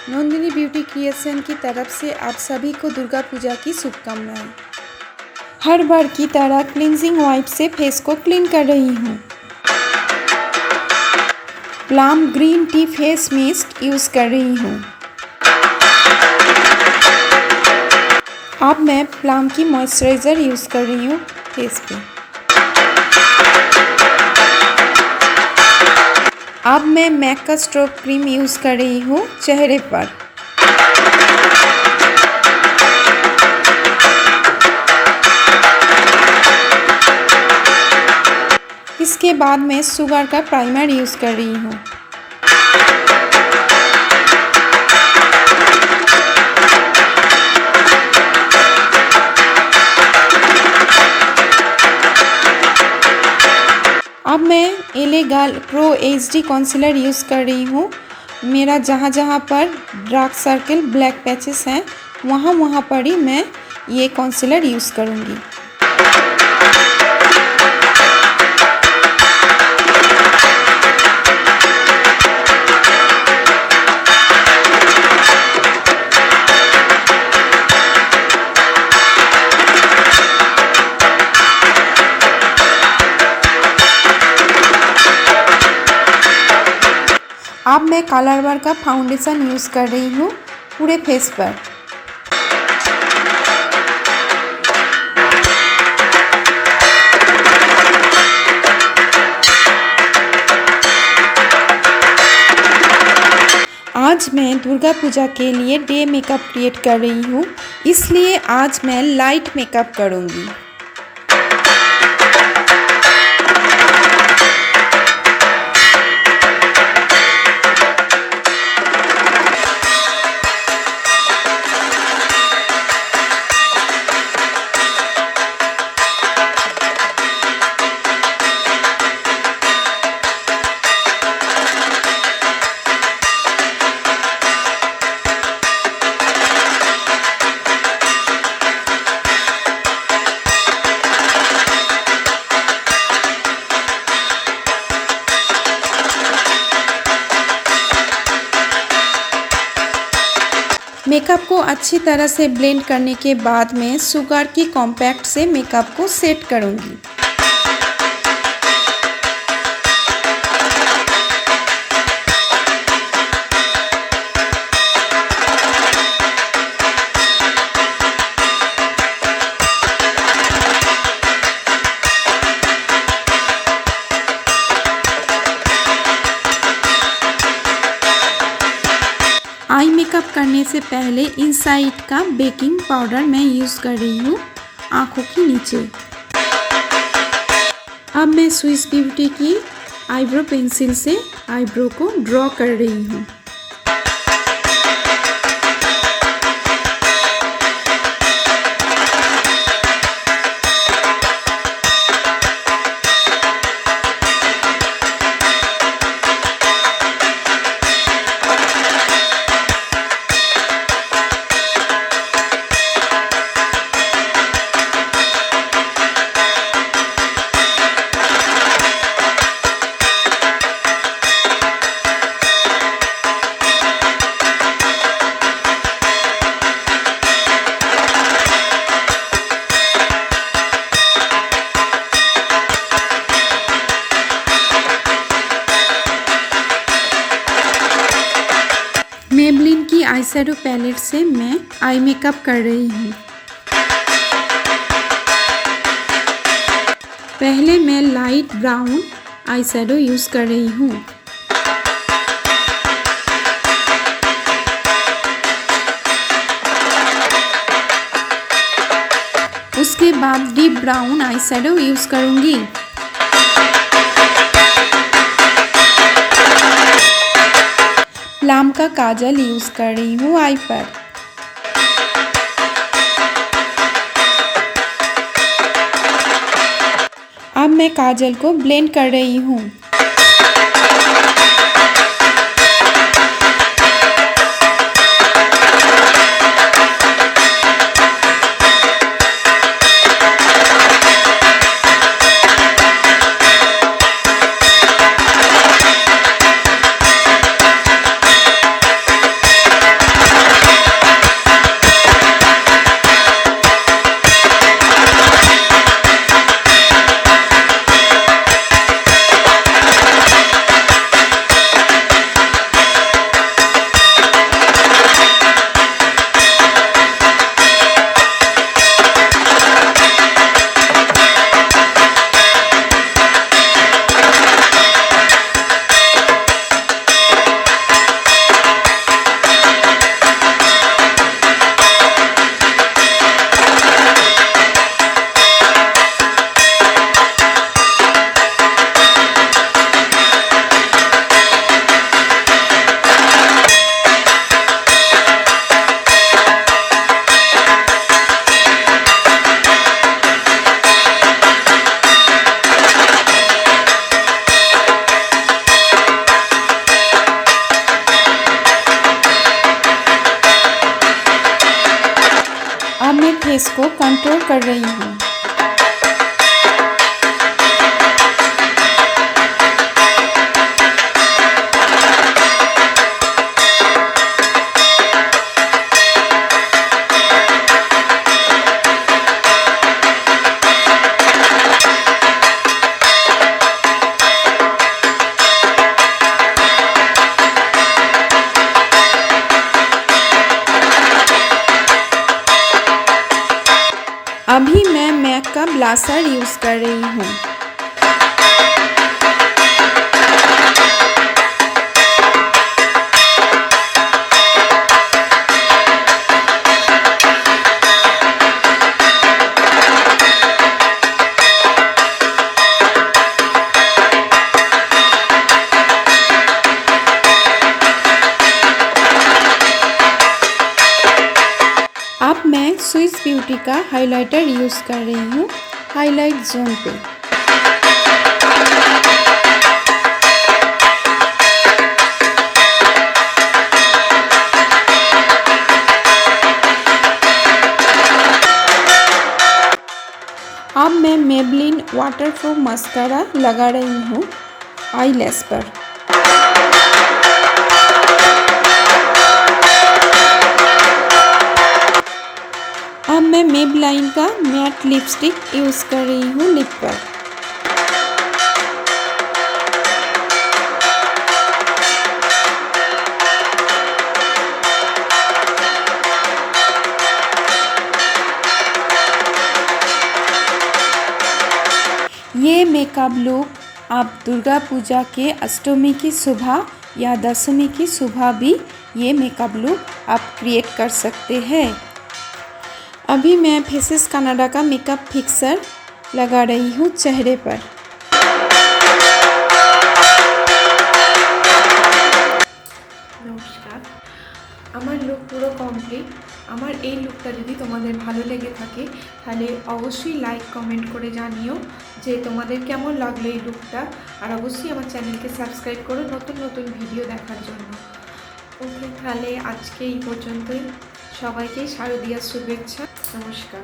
Nandini beauty creation की तरफ से आप सभी को दुर्गा पूजा की शुभकामनाएं। हर बार की तरह क्लींजिंग वाइप से फेस को क्लीन कर रही हूँ। Plum green tea face mist use कर रही हूँ। अब मैं प्लम की मॉइस्चराइज़र यूज़ कर रही हूँ फेस पे। अब मैं मैक का स्ट्रोब क्रीम यूज़ कर रही हूँ चेहरे पर। इसके बाद मैं शुगर का प्राइमर यूज़ कर रही हूँ। अब मैं एले girl pro HD concealer use कर रही हूँ। मेरा जहाँ पर डार्क सर्कल ब्लैक पैचेस हैं वहाँ पर ही मैं ये कंसीलर यूज़ करूँगी। अब मैं कलरबार का फाउंडेशन यूज़ कर रही हूँ पूरे फेस पर। आज मैं दुर्गा पूजा के लिए डे मेकअप क्रिएट कर रही हूँ, इसलिए आज मैं लाइट मेकअप करूँगी। मेकअप को अच्छी तरह से ब्लेंड करने के बाद मैं शुगर की कॉम्पैक्ट से मेकअप को सेट करूँगी। आई मेकअप करने से पहले इनसाइड का बेकिंग पाउडर मैं यूज़ कर रही हूँ आँखों के नीचे। अब मैं स्विस ब्यूटी की आईब्रो पेंसिल से आईब्रो को ड्रॉ कर रही हूँ। मेबलिन की आईशैडो पैलेट से मैं आई मेकअप कर रही हूँ। पहले मैं लाइट ब्राउन आईशैडो यूज़ कर रही हूँ। उसके बाद डीप ब्राउन आईशैडो यूज़ करूँगी। प्लम का काजल यूज़ कर रही हूँ आई पर। अब मैं काजल को ब्लेंड कर रही हूँ। अब मैं फेस को कंट्रोल कर रही हूँ। अभी मैं मैक का ब्लाशर यूज़ कर रही हूँ। अब मैं स्विस ब्यूटी का हाइलाइटर यूज़ कर रही हूँ हाईलाइट जोन पे। अब मैं मेबलिन वाटरप्रूफ मस्कारा लगा रही हूँ आईलैश पर। अब मैं मेबलाइन का मैट लिपस्टिक यूज़ कर रही हूँ लिप पर। ये मेकअप लुक आप दुर्गा पूजा के अष्टमी की सुबह या दशमी की सुबह भी ये मेकअप लुक आप क्रिएट कर सकते हैं। अभी मैं फेसेस कनाडा का मेकअप फिक्सर लगा रही हूँ चेहरे पर। नमस्कार, আমার লুক পুরো কমপ্লিট। আমার এই লুকটা যদি তোমাদের ভালো লেগে থাকে তাহলে অবশ্যই লাইক কমেন্ট করে জানিও যে তোমাদের কেমন লাগলো এই লুকটা। আর অবশ্যই আমার চ্যানেলকে সাবস্ক্রাইব করো নতুন নতুন ভিডিও দেখার জন্য। ওকে, তাহলে আজকে এই পর্যন্তই। সবাইকে শারদীয়ার শুভেচ্ছা। নমস্কার।